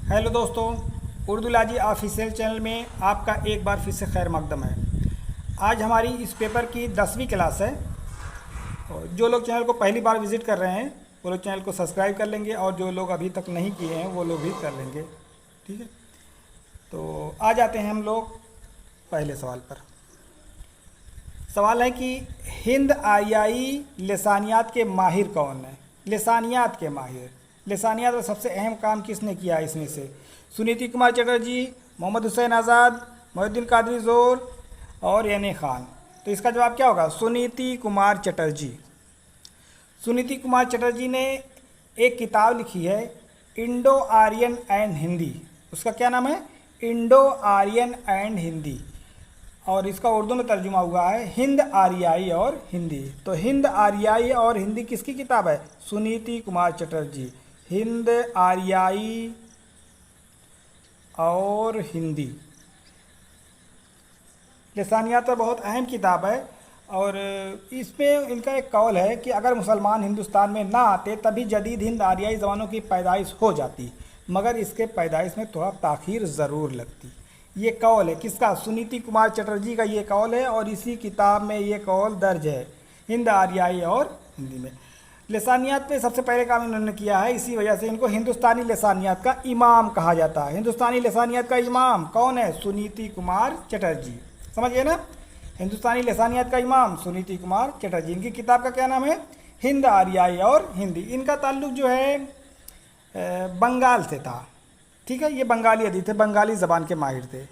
Hello दोस्तों, Urdu लाजी official channel में आपका एक बार फिर से खैर मकदम है। आज हमारी इस पेपर की 10वीं क्लास है। और जो लोग चैनल को पहली बार विज़िट कर रहे हैं वो लोग चैनल को सब्सक्राइब कर लेंगे, और जो लोग अभी तक नहीं किए हैं वो लोग भी कर लेंगे। ठीक है, तो आ जाते हैं हम लोग पहले सवाल पर। सवाल है कि हिंद आर्याई लसानियात के माहिर कौन है? लसानियात के माहिर, लसानियात में सबसे अहम काम किसने किया है इसमें से? सुनीति कुमार चटर्जी, मोहम्मद हुसैन आज़ाद, मोहिउद्दीन कादरी ज़ोर और यानी खान। तो इसका जवाब क्या होगा? सुनीति कुमार चटर्जी। सुनीति कुमार चटर्जी ने एक किताब लिखी है इंडो आर्यन एंड हिंदी। उसका क्या नाम है? Indo Aryan and Hindi. और इसका उर्दू में तर्जुमा हुआ है हिंद आर्याई और हिंदी। तो हिंद आर्याई और हिंदी किसकी किताब है? सुनीति कुमार चटर्जी। हिंद आर्याई और हिंदी लसानियात तो बहुत अहम किताब है। और इसमें इनका एक कौल है कि अगर मुसलमान हिंदुस्तान में ना आते तभी जदीद हिंद आर्याई ज़बानों की पैदाइश हो जाती, मगर इसके पैदाइश में थोड़ा ताख़ीर ज़रूर लगती। ये कौल है किसका? सुनीति कुमार चटर्जी का ये कौल है, और इसी किताब में ये कौल दर्ज है हिंद आर्याई और हिंदी में। लसानियात पे सबसे पहले काम इन्होंने किया है, इसी वजह से इनको हिंदुस्तानी लसानियात का इमाम कहा जाता है। हिंदुस्तानी लसानियात का इमाम कौन है? सुनीति कुमार चटर्जी। समझ गए ना? हिंदुस्तानी लसानियात का इमाम सुनीति कुमार चटर्जी। इनकी किताब का क्या नाम है? हिंद आर्याई और हिंदी। इनका ताल्लुक़ जो है बंगाल से था। ठीक है, ये बंगाली अदीब थे, बंगाली ज़बान के माहिर थे।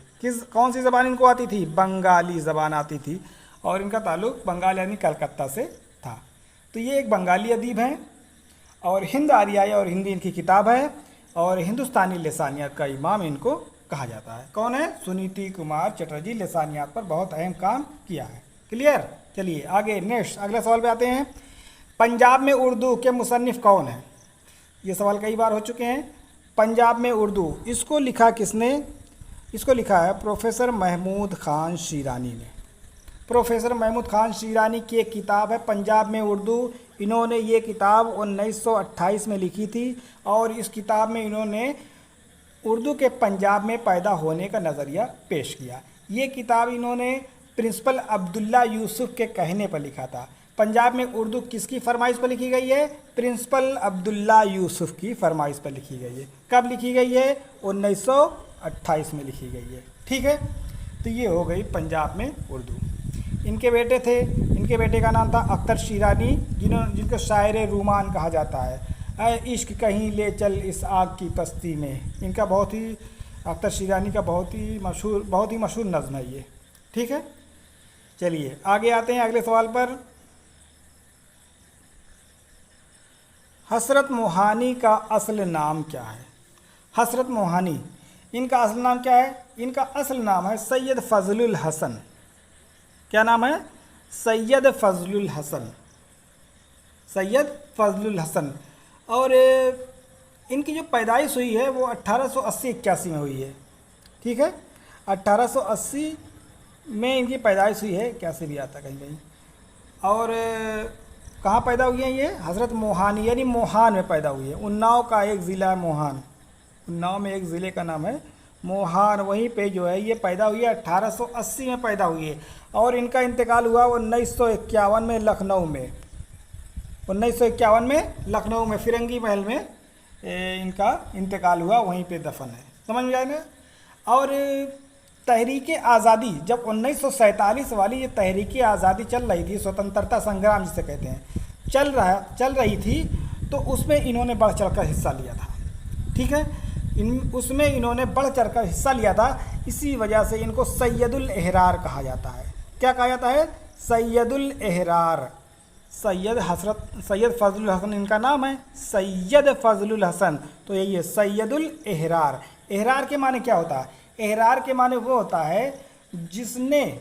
कौन सी ज़बान इनको आती थी? बंगाली ज़बान आती थी, और इनका ताल्लुक़ बंगाल यानी कलकत्ता से था। तो ये एक बंगाली अदीब हैं, और हिंद आर्याई और हिंदी इनकी किताब है, और हिंदुस्तानी लसानियात का इमाम इनको कहा जाता है। कौन है? सुनीति कुमार चटर्जी। लसानियात पर बहुत अहम काम किया है। क्लियर? चलिए आगे नेक्स्ट अगले सवाल पे आते हैं। पंजाब में उर्दू के मुसन्निफ़ कौन है? ये सवाल कई बार हो चुके हैं। पंजाब में उर्दू, इसको लिखा किसने? इसको लिखा है प्रोफेसर महमूद ख़ान शीरानी ने। प्रोफेसर महमूद ख़ान शीरानी की एक किताब है पंजाब में उर्दू। इन्होंने ये किताब 1928 में लिखी थी, और इस किताब में इन्होंने उर्दू के पंजाब में पैदा होने का नज़रिया पेश किया। ये किताब इन्होंने प्रिंसिपल अब्दुल्ला यूसुफ के कहने पर लिखा था। पंजाब में उर्दू किसकी फरमाइश पर लिखी गई है? प्रिंसिपल अब्दुल्ला यूसुफ की फरमाइश पर लिखी गई है। कब लिखी गई है? 1928 में लिखी गई है। ठीक है, तो ये हो गई पंजाब में उर्दू। इनके बेटे थे, इनके बेटे का नाम था अख्तर शीरानी, जिनको शायर रूमान कहा जाता है। ऐ इश्क कहीं ले चल इस आग की पस्ती में। इनका बहुत ही, अख्तर शीरानी का बहुत ही मशहूर नज़्म है ये। ठीक है, चलिए आगे आते हैं अगले सवाल पर। हसरत मोहानी का असल नाम क्या है? हसरत मोहानी, इनका असल नाम क्या है? इनका असल नाम है सैयद फजलुल हसन। क्या नाम है? सैयद फजलुल हसन। सैयद फजलुल हसन। और इनकी जो पैदाइश हुई है वो 1880-81 में हुई है। ठीक है, 1880 में इनकी पैदाइश हुई है, क्या से भी आता कहीं कहीं। और कहाँ पैदा हुई है ये? हज़रत मोहानी यानी मोहान में पैदा हुई है। उन्नाव का एक ज़िला है मोहान, उन्नाव में एक ज़िले का नाम है मोहान, वहीं पे जो है ये पैदा हुई है। 1880 में पैदा हुई है, और इनका इंतकाल हुआ 1951 में लखनऊ में। 1951 में लखनऊ में फिरंगी महल में इनका इंतकाल हुआ, वहीं पे दफन है। समझ में आए ना? और तहरीक आज़ादी, जब 1947 वाली ये तहरीक आज़ादी चल रही थी, स्वतंत्रता संग्राम जिसे कहते हैं, चल रही थी, तो उसमें इन्होंने बढ़ चढ़ कर हिस्सा लिया था। ठीक है, उसमें इन्होंने बढ़ चढ़ कर हिस्सा लिया था। इसी वजह से इनको सैयदुल एहरार कहा जाता है। क्या कहा जाता है? सैयदुल एहरार। सैयद फजलुल हसन इनका नाम है, सैयद फजलुल हसन। तो यही है सैयदुल एहरार। एहरार के माने क्या होता है? एहरार के माने वो होता है जिसने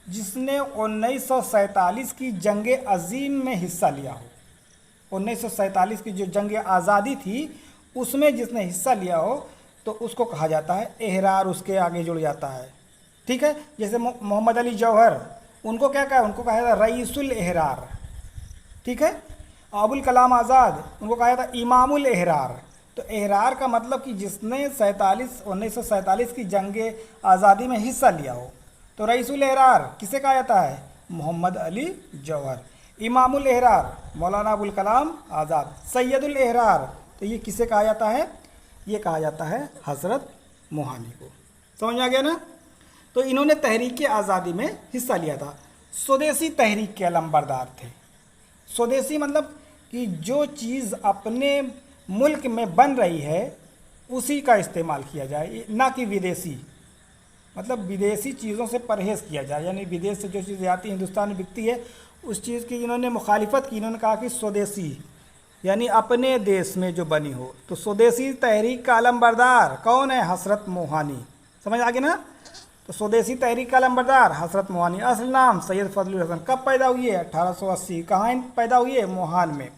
1947 की जंग अजीम में हिस्सा लिया हो। 1947 की जो जंग आज़ादी थी उसमें जिसने हिस्सा लिया हो, तो उसको कहा जाता है एहरार, उसके आगे जुड़ जाता है। ठीक है, जैसे मोहम्मद अली जौहर, उनको क्या कहा? उनको कहा जाता रईसुल एहरार। ठीक है, अबुल कलाम आज़ाद, उनको कहा जाता इमामुल एहरार। तो एहरार का मतलब कि जिसने 1947 की जंग आज़ादी में हिस्सा लिया हो। तो रईसुल एहरार किसे कहा जाता है? मोहम्मद अली जौहर। इमामुल एहरार मौलाना अबुल कलाम आज़ाद। सैयदुल एहरार तो ये किसे कहा जाता है? ये कहा जाता है हज़रत मोहानी को। समझ में आ गया ना? तो इन्होंने तहरीक आज़ादी में हिस्सा लिया था। स्वदेशी तहरीक के अलंबरदार थे। स्वदेशी मतलब कि जो चीज़ अपने मुल्क में बन रही है उसी का इस्तेमाल किया जाए, ना कि विदेशी। मतलब विदेशी चीज़ों से परहेज़ किया जाए, यानी विदेश से जो चीज़ें आती हिंदुस्तान में बिकती है उस चीज़ की इन्होंने मुखालिफत की। इन्होंने कहा कि स्वदेशी यानी अपने देश में जो बनी हो। तो स्वदेशी तहरीक का अलंबरदार कौन है? हज़रत मोहानी। समझ आ गया ना? तो स्वदेशी तहरीक का अलंबरदार हज़रत मोहानी। असल नाम सैयद फजलुल हसन। कब पैदा हुई है? 1880। कहाँ पैदा हुई है? मोहान में।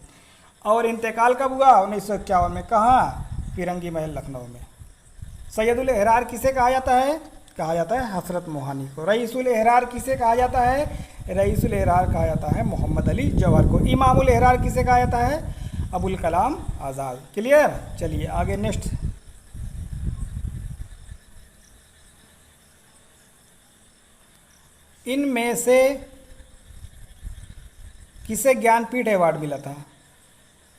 और इंतकाल कब हुआ? 1951 में। कहाँ? फिरंगी महल लखनऊ में। सैयदुल एहरार किसे कहा जाता है? कहा जाता है हज़रत मोहानी को। रईसुल एहरार किसे कहा जाता है? रईसुल एहरार कहा जाता है मोहम्मद अली जौहर को। इमामुल एहरार किसे कहा जाता है? अबुल कलाम आज़ाद। क्लियर? चलिए आगे नेक्स्ट। इनमें से किसे ज्ञानपीठ अवार्ड मिला था?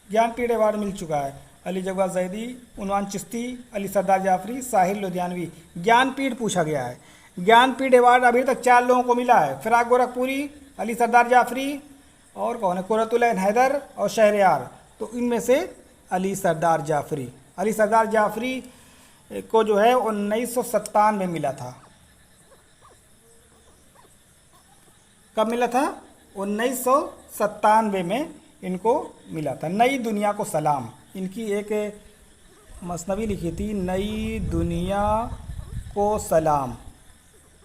ज्ञानपीठ अवार्ड मिल चुका है। अली जगवा जैदी, उन्वान चिश्ती, अली सरदार जाफरी, साहिर लुधियानवी। ज्ञानपीठ पूछा गया है। ज्ञानपीठ अवार्ड अभी तक 4 लोगों को मिला है। फिराक गोरखपुरी, अली सरदार जाफरी और कौन है? कुर्रतुल ऐन हैदर और शहरयार। तो इनमें से अली सरदार जाफरी। अली सरदार जाफरी को जो है 1957 में मिला था। कब मिला था? 1997 में इनको मिला था। नई दुनिया को सलाम, इनकी एक मसनवी लिखी थी, नई दुनिया को सलाम।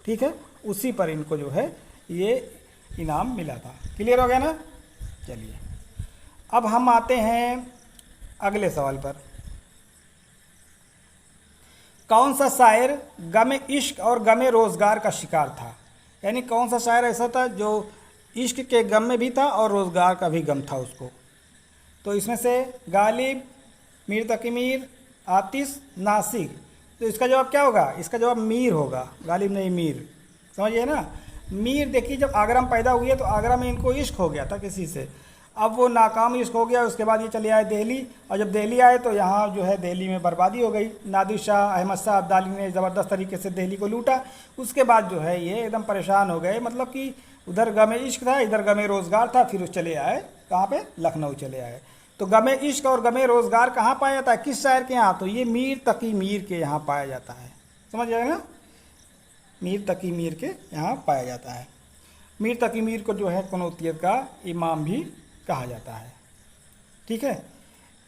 ठीक है, उसी पर इनको जो है ये इनाम मिला था। क्लियर हो गया ना? चलिए अब हम आते हैं अगले सवाल पर। कौन सा शायर गम इश्क और गम रोज़गार का शिकार था? यानी कौन सा शायर ऐसा था जो इश्क के गम में भी था और रोज़गार का भी गम था उसको? तो इसमें से गालिब, मीर तकी मीर, आतिश, नासिक। तो इसका जवाब क्या होगा? इसका जवाब मीर होगा, गालिब नहीं मीर। समझिए ना? मीर देखिए जब आगरा में पैदा हुए तो आगरा में इनको इश्क हो गया था किसी से। अब वो नाकाम इश्क हो गया, उसके बाद ये चले आए दिल्ली, और जब दिल्ली आए तो यहाँ जो है दिल्ली में बर्बादी हो गई। नादिर शाह, अहमद शाह अब्दाली ने ज़बरदस्त तरीके से दिल्ली को लूटा। उसके बाद जो है ये एकदम परेशान हो गए। मतलब कि उधर गमे इश्क था, इधर गमे रोज़गार था। फिर चले आए कहाँ पे? लखनऊ चले आए। तो गमे इश्क और गमे रोज़गार कहाँ पाया जाता है? किस शायर के यहाँ? तो ये मीर तकी मीर के यहाँ पाया जाता है। समझ जाए ना? मीर तकी मीर के यहाँ पाया जाता है। मीर तकी मीर को जो है कनौतियत का इमाम भी कहा जाता है। ठीक है,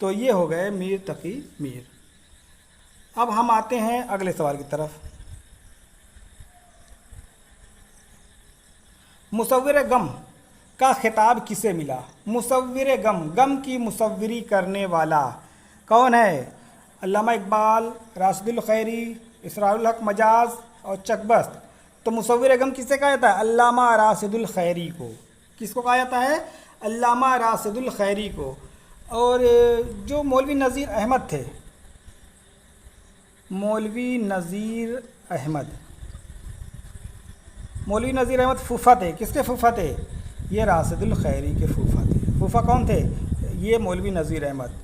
तो ये हो गए मीर तकी मीर। अब हम आते हैं अगले सवाल की तरफ। मुसव्विर गम का खिताब किसे मिला? मुसव्विर गम, गम की मुसव्विरी करने वाला कौन है? अल्लामा इकबाल, राशिदुल खैरी, इसरारुल हक मजाज और चकबस्त। तो मुसव्विर गम किसे कहा जाता है? अल्लामा राशिदुल खैरी को। किसको कहा जाता है? अल्लामा राशिदुल खैरी को। और जो मौलवी नज़ीर अहमद थे, मौलवी नज़ीर अहमद, मौलवी नज़ीर अहमद फूफा थे। किसके फूफा थे? ये राशिदुल खैरी के फूफा थे। फूफा कौन थे? ये मौलवी नज़ीर अहमद।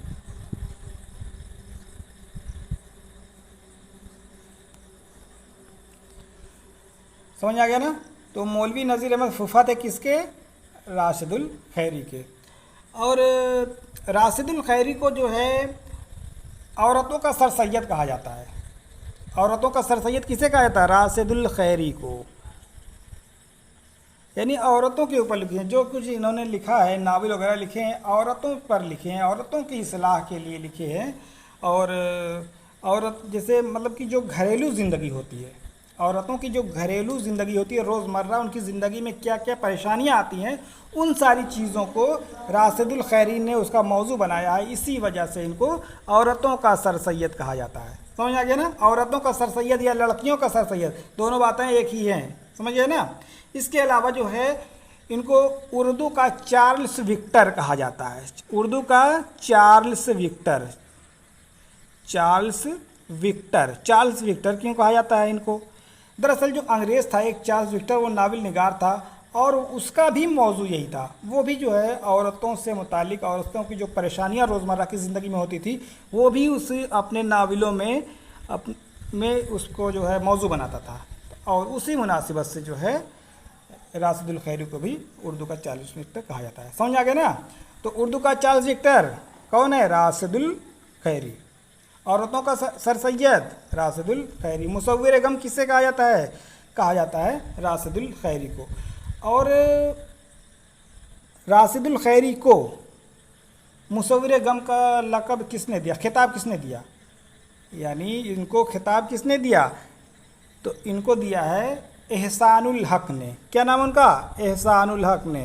समझ आ गया ना? तो मौलवी नज़ीर अहमद फूफा थे किसके? राशिदुल खैरी के। और राशिदुल खैरी को जो है औरतों का सर सैयद कहा जाता है। औरतों का सर सैयद किसे कहा जाता है? राशिदुल खैरी को। यानी औरतों के ऊपर लिखे हैं, जो कुछ इन्होंने लिखा है, नावल वगैरह लिखे हैं, औरतों पर लिखे हैं, औरतों की इस्लाह के लिए लिखे हैं। और औरत जैसे मतलब कि जो घरेलू ज़िंदगी होती है, औरतों की जो घरेलू ज़िंदगी होती है, रोज़मर्रा उनकी ज़िंदगी में क्या क्या परेशानियां आती हैं, उन सारी चीज़ों को राशिदुल खैरी ने उसका मौजू बनाया है। इसी वजह से इनको औरतों का सर सैयद कहा जाता है। समझ आ गया ना? औरतों का सर सैयद या लड़कियों का सर सैयद, दोनों बातें एक ही हैं। समझिए ना? इसके अलावा जो है इनको उर्दू का चार्ल्स विक्टर कहा जाता है। उर्दू का Charles Victor, Charles Victor. Charles Victor क्यों कहा जाता है इनको? दरअसल जो अंग्रेज़ था एक चार्ल्स विक्टर, वो नावल निगार था और उसका भी मौजू यही था। वो भी जो है औरतों से मुतालिक, औरतों की जो परेशानियां रोज़मर्रा की ज़िंदगी में होती थी वो भी उस अपने नावलों में उसको जो है मौजू बनाता था। और उसी मुनासिबत से जो है राशिदुल खैरी को भी उर्दू का चार्ल्स विक्टर कहा जाता है। समझ आ गया ना? तो उर्दू का चार्ल्स विक्टर कौन है? राशिदुल खैरी। औरतों का सर सैयद राशिदुल खैरी। मुसव्विर गम किससे कहा जाता है? कहा जाता है राशिदुल खैरी को। और राशिदुल खैरी को मुसव्विर गम का लक़ब किसने दिया, खिताब किसने दिया? यानी इनको खिताब किसने दिया? तो इनको दिया है एहसानुल हक ने। क्या नाम उनका? एहसानुल हक ने।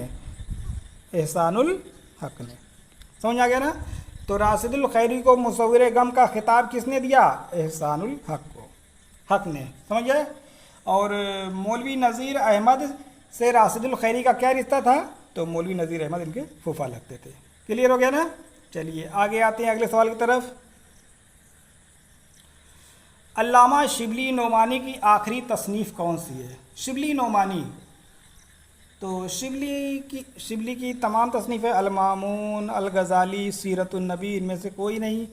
एहसानुल हक ने। समझ आ गया ना? तो राशिदुल खैरी को मुसव्विर गम का खिताब किसने दिया? एहसानुल हक ने। समझ गए? और मौलवी नज़ीर अहमद से राशिदुल खैरी का क्या रिश्ता था? तो मौलवी नज़ीर अहमद इनके फूफा लगते थे। क्लियर हो गया ना? चलिए आगे आते हैं अगले सवाल की तरफ। अल्लामा शिबली नोमानी की आखिरी तसनीफ़ कौन सी है? शिबली नोमानी, तो शिबली की तमाम तसनीफ़ें अल-मामून, अल-गज़ाली, सीरतुन्नबी, इनमें से कोई नहीं।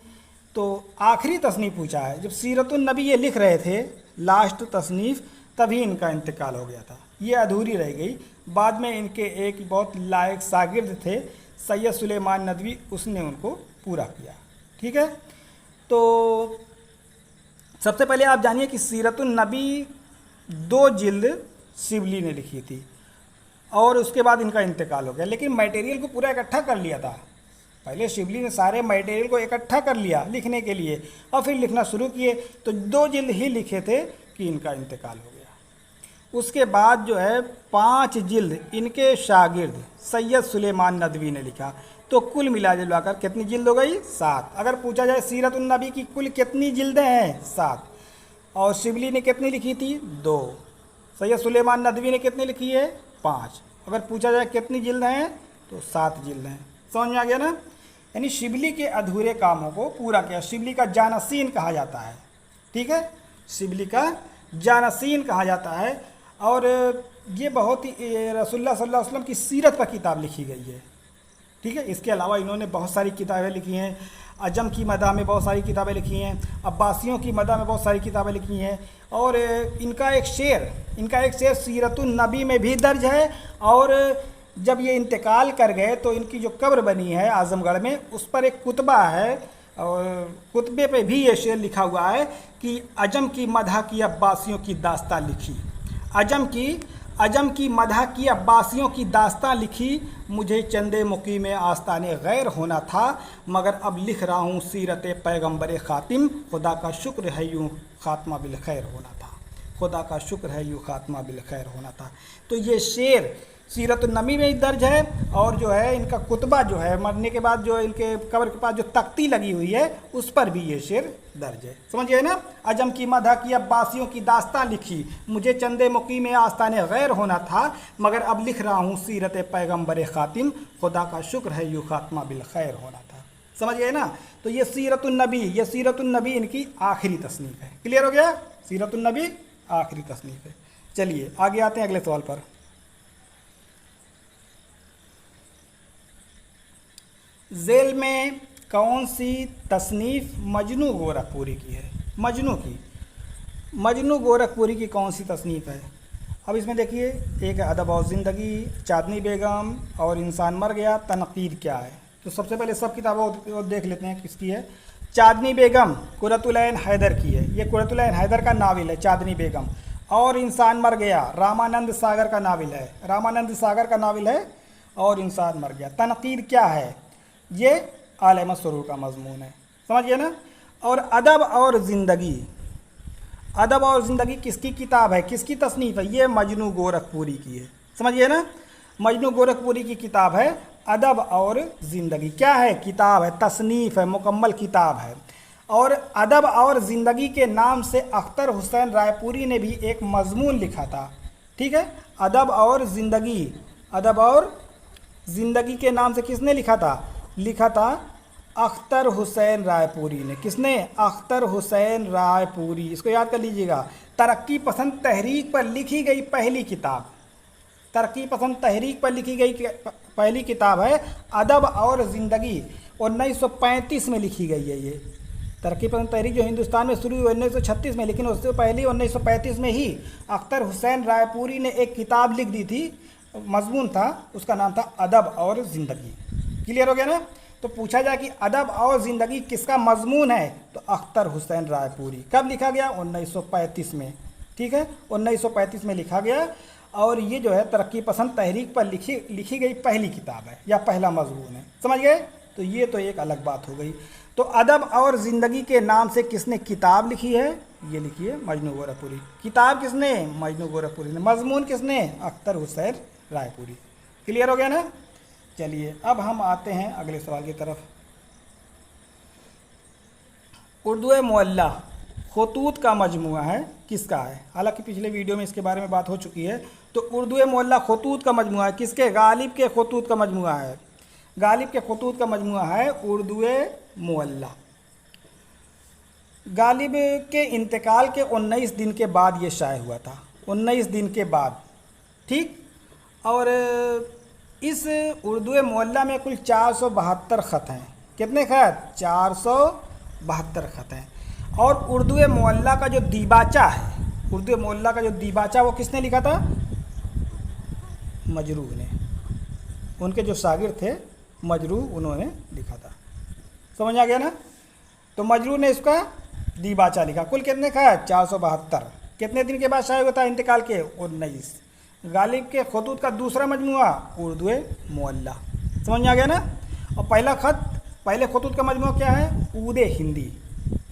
तो आखिरी तसनीफ़ पूछा है। जब सीरतुन्नबी ये लिख रहे थे लास्ट तसनीफ़, तभी इनका इंतकाल हो गया था, ये अधूरी रह गई। बाद में इनके एक बहुत लायक शागिर्द थे सैयद सुलेमान नदवी, उसने उनको पूरा किया। ठीक है? तो सबसे पहले आप जानिए कि सीरतुन्नबी 2 जिल्द शिबली ने लिखी थी और उसके बाद इनका इंतकाल हो गया। लेकिन मटेरियल को पूरा इकट्ठा कर लिया था। पहले शिबली ने सारे मटेरियल को इकट्ठा कर लिया लिखने के लिए और फिर लिखना शुरू किए। तो 2 जिल्द ही लिखे थे कि इनका इंतकाल हो गया। उसके बाद जो है 5 जिल्द इनके शागिर्द सैयद सुलेमान नदवी ने लिखा। तो कुल मिला जुलाकर कितनी जिल्द हो गई? 7। अगर पूछा जाए सीरतुन्नबी की कुल कितनी जिल्दें हैं? 7। और शिबली ने कितनी लिखी थी? 2। सैयद सुलेमान नदवी ने कितनी लिखी है? 5। अगर पूछा जाए कितनी जिल्द हैं तो 7 जिल्द हैं। समझ में आ गया ना? यानी शिबली के अधूरे कामों को पूरा किया। शिबली का जानसीन कहा जाता है। ठीक है? शिबली का जानसीन कहा जाता है। और ये बहुत ही रसूलुल्लाह सल्लल्लाहु अलैहि वसल्लम की सीरत पर किताब लिखी गई है। ठीक है? इसके अलावा इन्होंने बहुत सारी किताबें लिखी हैं। अजम की मदा में बहुत सारी किताबें लिखी हैं, अब्बासियों की मदा में बहुत सारी किताबें लिखी हैं। और इनका एक शेर सीरतुन्नबी में भी दर्ज है। और जब ये इंतकाल कर गए तो इनकी जो कब्र बनी है आज़मगढ़ में, उस पर एक कुतबा है और कुतबे पे भी ये शेर लिखा हुआ है कि अजम की मदह की अब्बासियों की दास्तां लिखी। अजम की मदह की अब्बासियों की दास्तां लिखी, मुझे चंदे मुकीम आस्ताने गैर होना था, मगर अब लिख रहा हूँ सीरत पैगम्बर ख़ातिम, खुदा का शुक्र है यूँ ख़ात्मा बिल खैर होना था। खुदा का शुक्र है यूँ ख़ात्मा बिल खैर होना था। तो ये शेर सीरतुन्नबी में ही दर्ज है। और जो है इनका कुतबा जो है मरने के बाद जो इनके कब्र के पास जो तख्ती लगी हुई है उस पर भी ये शेर दर्ज है। समझिए ना? अजम की मदह की अब्बासियों की दास्तां लिखी, मुझे चंदे मुकीम आस्ताने गैर होना था, मगर अब लिख रहा हूँ सीरत पैगम्बर ख़ातिम, खुदा का शुक्र है यूँ ख़ात्मा बिल खैर होना था। समझ गए ना? तो ये सीरतुन्नबी इनकी आखिरी तसनीफ़ है। क्लियर हो गया? सीरतुन्नबी आखिरी तसनीफ़ है। चलिए आगे आते हैं अगले सवाल पर। झेल में कौन सी तसनीफ़ मजनू गोरखपुरी की है? मजनू गोरखपुरी की कौन सी तसनीफ़ है? अब इसमें देखिए, एक है अदब और ज़िंदगी, चाँदनी बेगम और इंसान मर गया, तनकीर क्या है। तो सबसे पहले सब किताबों देख लेते हैं किसकी है। चाँदनी बेगम कुरतुल-ऐन हैदर की है। ये कुरतुल-ऐन हैदर का नावल है चाँदनी बेगम। और इंसान मर गया रामानंद सागर का नावल है। और इंसान मर गया। तनकीर क्या है? ये आले मसरूर का मजमून है। समझिए ना? और अदब और ज़िंदगी किसकी किताब है, किसकी तसनीफ़ है? ये मजनू गोरखपुरी की है। समझिए ना? मजनू गोरखपुरी की किताब है अदब और ज़िंदगी। क्या है? किताब है, तसनीफ़ है, मुकम्मल किताब है। और अदब और ज़िंदगी के नाम से अख्तर हुसैन रायपुरी ने भी एक मजमून लिखा था। ठीक है? अदब और ज़िंदगी के नाम से किसने लिखा था? अख्तर हुसैन रायपुरी ने। किसने? अख्तर हुसैन रायपुरी। इसको याद कर लीजिएगा। तरक्की पसंद तहरीक पर लिखी गई पहली किताब, तरक्की पसंद तहरीक पर लिखी गई पहली किताब है अदब और ज़िंदगी। 1935 में लिखी गई है ये तरक्की पसंद तहरीक, जो हिंदुस्तान में शुरू हुई 1936 में, लेकिन उससे पहले 1935 में ही अख्तर हुसैन रायपुरी ने एक किताब लिख दी थी। मजमून था, उसका नाम था अदब और ज़िंदगी। क्लियर हो गया ना? तो पूछा जाए कि अदब और ज़िंदगी किसका मजमून है, तो अख्तर हुसैन रायपुरी। कब लिखा गया? 1935 में। ठीक है, 1935 में लिखा गया। और ये जो है तरक्की पसंद तहरीक पर लिखी गई पहली किताब है या पहला मजमून है। समझ गए? तो ये तो एक अलग बात हो गई। तो अदब और ज़िंदगी के नाम से किसने किताब लिखी है? ये लिखी है मजनू गोरखपुरी। किताब किसने? मजनू गोरखपुरी ने। मजमून किसने? अख्तर हुसैन रायपुरी। क्लियर हो गया ना? चलिए अब हम आते हैं अगले सवाल की तरफ। उर्दू मुअल्ला खतूत का मजमुआ है, किसका है? हालांकि पिछले वीडियो में इसके बारे में बात हो चुकी है। तो उर्दू मुअल्ला खतूत का मजमुआ है किसके? गालिब के खतूत का मजमुआ है। गालिब के खतूत का मजमुआ है उर्दू मुअल्ला। गालिब के इंतकाल के 19 दिन के बाद ये शाये हुआ था, 19 दिन के बाद। ठीक। और इस उर्दू मुअल्ला में कुल 472 ख़त हैं। कितने ख़त? 472 ख़त हैं। और उर्दू मुअल्ला का जो दीबाचा है, उर्दू मुअल्ला का जो दीबाचा वो किसने लिखा था? मजरूह ने। उनके जो शागिर्द थे मजरूह, उन्होंने लिखा था। समझ आ गया ना? तो मजरूह ने इसका दीबाचा लिखा। कुल कितने ख़त? 472। कितने दिन के बाद शाये हुआ था इंतकाल के? 19। गालिब के खतूत का दूसरा मजमुआ उर्दू मुअल्ला। समझ में आ गया ना? और पहला ख़त, पहले खतूत का मजमुआ क्या है? ऊदे हिंदी।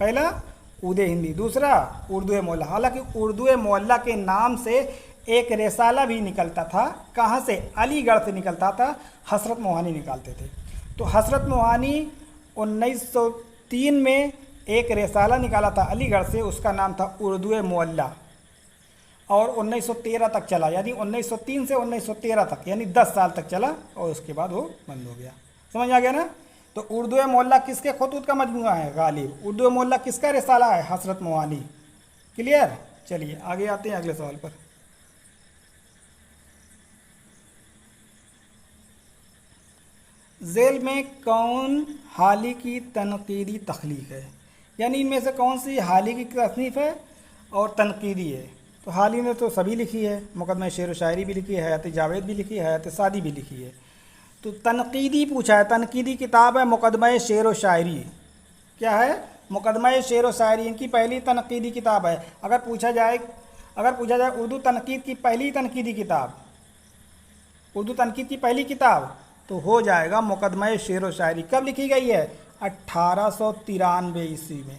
पहला ऊदे हिंदी, दूसरा उर्दू मुअल्ला। हालांकि उर्दू मुअल्ला के नाम से एक रिसाला भी निकलता था। कहाँ से? अलीगढ़ से निकलता था। हसरत मोहानी निकालते थे। तो हसरत मोहानी 1903 में एक रिसाला निकाला था अलीगढ़ से, उसका नाम था उर्दू मुअल्ला। और 1913 तक चला, यानी 1903 से 1913 तक, यानी 10 साल तक चला और उसके बाद वो बंद हो गया। समझ आ गया ना? तो उर्दू मुअल्ला किसके खतूत का मजमुआ है? गालिब। उर्दू मुअल्ला किसका रिसाला है? हसरत मोहानी। क्लियर? चलिए आगे आते हैं अगले सवाल पर। ज़ेल में कौन हाली की तनकीदी तख्लीक है? यानी इनमें से कौन सी हाली की तसनीफ़ है और तनकीदी है? तो हाली ने तो सभी लिखी है, मुकदमा शेर व शायरी भी लिखी है, हयात जावेद भी लिखी है, हयात सादी भी लिखी है। तो तनकीदी पूछा है, तनकीदी किताब है मुकदमा शेर व शायरी। क्या है? मुकदमा शेर व शायरी इनकी पहली तनकीदी किताब है। अगर पूछा जाए उर्दू तनकीद की पहली तनकीदी किताब, उर्दू तनकीद की पहली किताब, तो हो जाएगा मुकदमा शेर व शायरी। कब लिखी गई है? 1893 ईस्वी में।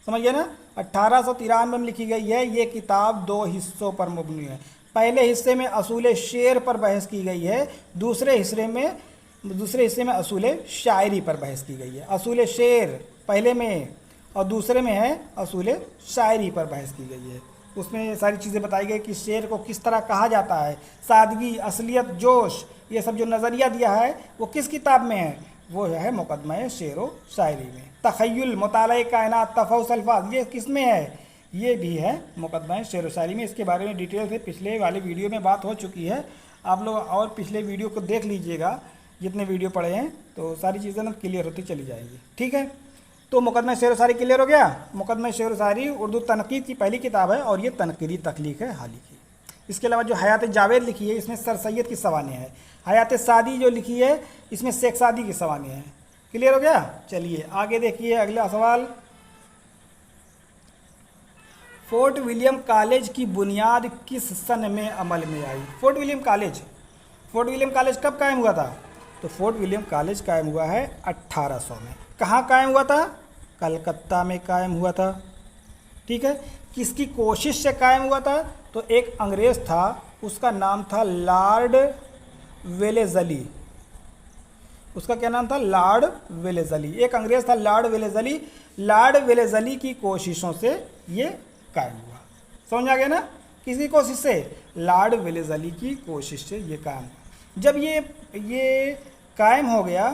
समझिए ना? 1893 में लिखी गई है। ये किताब 2 हिस्सों पर मुबनी है। पहले हिस्से में असूल शेर पर बहस की गई है, दूसरे हिस्से में असूल शायरी पर बहस की गई है। असूल शेर पहले में और दूसरे में है असूल शायरी पर बहस की गई है। उसमें सारी चीज़ें बताई गई कि शेर को किस तरह कहा जाता है, सादगी, असलियत, जोश, ये सब जो नज़रिया दिया है वो किस किताब में है? वो है मुकदमा शेर व शायरी में। तख़य्युल, मुताला कायनात, तफ़व्वुज़ अल्फ़ाज़, ये किस में है? ये भी है मुकदमा शेर व शायरी में। इसके बारे में डिटेल से पिछले वाले वीडियो में बात हो चुकी है। आप लोग और पिछले वीडियो को देख लीजिएगा, जितने वीडियो पढ़े हैं, तो सारी चीज़ें ना क्लियर होती चली जाएंगी। ठीक है? तो मुकदमा शेर व शायरी क्लियर हो गया। मुकदमा शेर व शायरी उर्दू तनकीद की पहली किताब है और ये तनकीदी तख्लीक है हाली की। इसके अलावा जो हयात जावेद लिखी है, इसमें सर सैयद की सवानें हैं। हयात सादी जो लिखी है, इसमें शेख सादी की सवानें हैं। क्लियर हो गया? चलिए आगे देखिए अगला सवाल। फोर्ट विलियम कॉलेज की बुनियाद किस सन में अमल में आई? फोर्ट विलियम कॉलेज कब कायम हुआ था? तो फोर्ट विलियम कॉलेज कायम हुआ है 1800 में। कहाँ कायम हुआ था? कलकत्ता में कायम हुआ था। ठीक है? किसकी कोशिश से कायम हुआ था? तो एक अंग्रेज़ था, उसका नाम था लॉर्ड वेलेज़ली। उसका क्या नाम था? लॉर्ड वेलेज़ली। एक अंग्रेज़ था लॉर्ड वेलेज़ली। लॉर्ड वेलेज़ली की कोशिशों से ये कायम हुआ। समझ आ गया ना? किसकी कोशिश से? लॉर्ड वेलेज़ली की कोशिश से ये कायम हुआ। जब ये कायम हो गया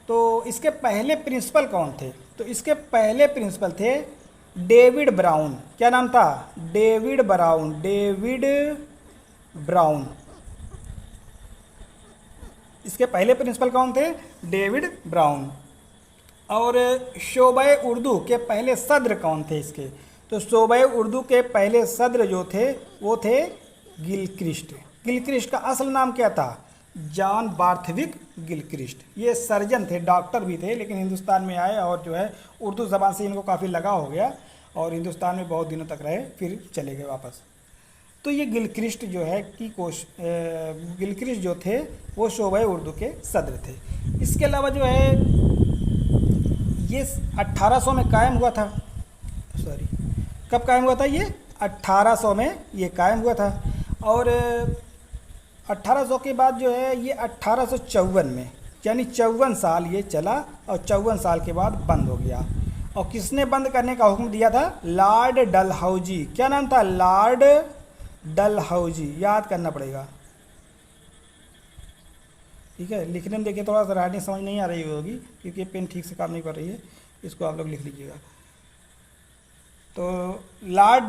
तो इसके पहले प्रिंसिपल कौन थे? तो इसके पहले प्रिंसिपल थे डेविड ब्राउन। क्या नाम था? David brown. David brown. इसके पहले प्रिंसिपल कौन थे? David brown. और शोबे उर्दू के पहले सदर कौन थे इसके? तो शोबे उर्दू के पहले सदर जो थे वो थे गिलक्रिस्ट। गिलक्रिस्ट का असल नाम क्या था? John Barthwick Gilchrist. ये सर्जन थे, डॉक्टर भी थे, लेकिन हिंदुस्तान में आए और जो है उर्दू ज़बान से इनको काफ़ी लगाव हो गया और हिंदुस्तान में बहुत दिनों तक रहे, फिर चले गए वापस। तो ये गिलक्रिस्ट जो है गिलक्रिस्ट जो थे वो शोबे उर्दू के सदर थे। इसके अलावा जो है ये 1800 में कायम हुआ था। सॉरी, कब कायम हुआ था? ये 1800 में ये कायम हुआ था। और 1800 के बाद जो है ये 1854 में, यानी 54 साल ये चला और 54 साल के बाद बंद हो गया। और किसने बंद करने का हुक्म दिया था? लॉर्ड डलहौजी। क्या नाम था? लॉर्ड डलहौजी। याद करना पड़ेगा, ठीक है। लिखने में देखिए थोड़ा सा राइटिंग समझ नहीं आ रही होगी क्योंकि पेन ठीक से काम नहीं कर रही है, इसको आप लोग लिख लीजिएगा। तो लॉर्ड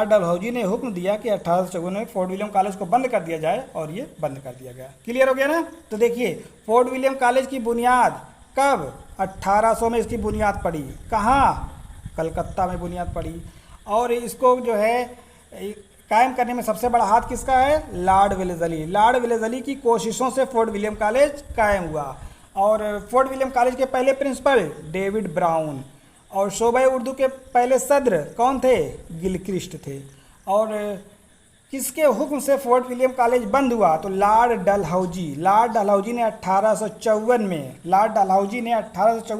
डलहौजी ने हुक्म दिया कि 1854 में फोर्ट विलियम कॉलेज को बंद कर दिया जाए और ये बंद कर दिया गया। क्लियर हो गया ना? तो देखिए फोर्ट विलियम कॉलेज की बुनियाद कब? 1800 में इसकी बुनियाद पड़ी। कहाँ? कलकत्ता में बुनियाद पड़ी। और इसको जो है कायम करने में सबसे बड़ा हाथ किसका है? लॉर्ड वेलेज़ली। लॉर्ड वेलेज़ली की कोशिशों से फोर्ट विलियम कॉलेज कायम हुआ। और फोर्ट विलियम कॉलेज के पहले प्रिंसिपल डेविड ब्राउन। और शोबे उर्दू के पहले सदर कौन थे? गिलक्रिस्ट थे। और किसके हुक्म से फोर्ट विलियम कॉलेज बंद हुआ? तो लॉर्ड डलहौजी। लॉर्ड डलहौजी ने 1854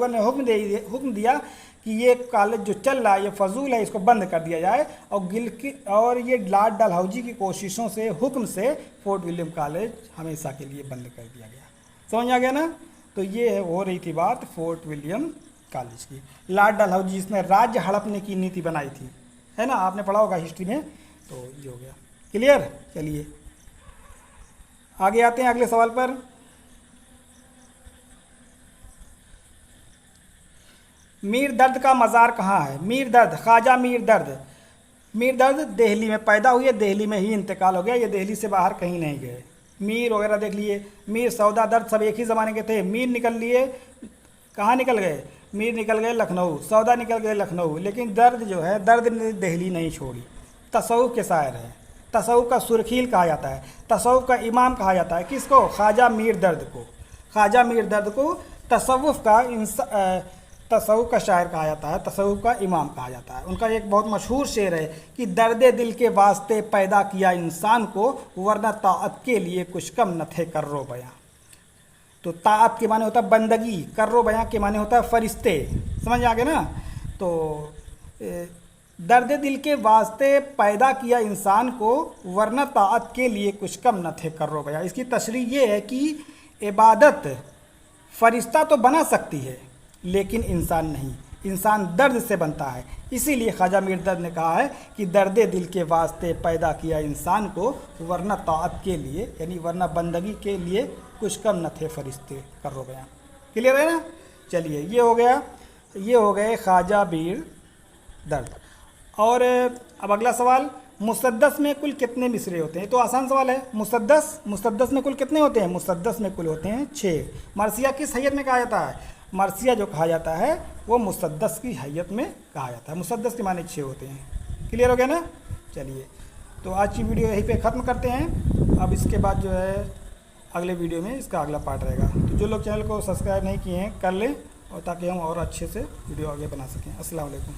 में हुक्म दिया कि ये कॉलेज जो चल रहा है ये फजूल है, इसको बंद कर दिया जाए। और ये लॉर्ड डलहौजी की कोशिशों से, हुक्म से फोर्ट विलियम कॉलेज हमेशा के लिए बंद कर दिया गया। समझ आ गया ना? तो ये हो रही थी बात फोर्ट विलियम कॉलेज की। लॉर्ड डलहौजी जिसने राज्य हड़पने की नीति बनाई थी, है ना, आपने पढ़ा होगा हिस्ट्री में। तो ये हो गया। क्लियर? चलिए आगे आते हैं अगले सवाल पर। मीर दर्द का मज़ार कहाँ है? मीर दर्द, ख्वाजा मीर दर्द। मीर दर्द दिल्ली में पैदा हुए, दिल्ली में ही इंतकाल हो गया, ये दिल्ली से बाहर कहीं नहीं गए। मीर वगैरह देख लिए, मीर सौदा दर्द सब एक ही ज़माने के थे। मीर निकल लिए, कहाँ निकल गए? मीर निकल गए लखनऊ, सौदा निकल गए लखनऊ, लेकिन दर्द जो है, दर्द ने दिल्ली नहीं छोड़ी। तसव्वुफ़ के शायर है, तसव्वुफ़ का सुरखील कहा जाता है, तसव्वुफ़ का इमाम कहा जाता है। किसको? ख्वाजा मीर दर्द को। ख्वाजा मीर दर्द को तसव्वुफ़ का शायर कहा जाता है, तसव्वुफ़ का इमाम कहा जाता है। उनका एक बहुत मशहूर शेर है कि दर्द दिल के वास्ते पैदा किया इंसान को, वरना ताअत के लिए कुछ कम न थे कर्रो बयां। तो ताअत के माने होता है बंदगी, कर्रो बयां के माने होता है फरिश्ते। समझ आ गए ना? तो दर्द दिल के वास्ते पैदा किया इंसान को, वरना ताअत के लिए कुछ कम न थे कर्रो बयां। इसकी तशरीह ये है कि इबादत फरिश्ता तो बना सकती है लेकिन इंसान नहीं, इंसान दर्द से बनता है। इसीलिए ख्वाजा मीर दर्द ने कहा है कि दर्द दिल के वास्ते पैदा किया इंसान को, वरना ताअत के लिए, यानी वरना बंदगी के लिए कुछ कम न थे फरिश्ते कर्रो बयां। क्लियर है ना? चलिए ये हो गए ख्वाजा मीर दर्द। और अब अगला सवाल, मुसद्दस में कुल कितने मिसरे होते हैं? तो आसान सवाल है। मुसद्दस में कुल कितने होते हैं? मुसद्दस में कुल होते हैं 6। मरसिया किस हैयत में कहा जाता है? मरसिया जो कहा जाता है वो मुसद्दस की हैयत में कहा जाता है। मुसद्दस के माने 6 होते हैं। क्लियर हो गया ना? चलिए तो आज की वीडियो यहीं पे ख़त्म करते हैं। अब इसके बाद जो है अगले वीडियो में इसका अगला पार्ट रहेगा। तो जो लोग चैनल को सब्सक्राइब नहीं किए हैं कर लें, और ताकि हम और अच्छे से वीडियो आगे बना सकें। अस्सलाम वालेकुम।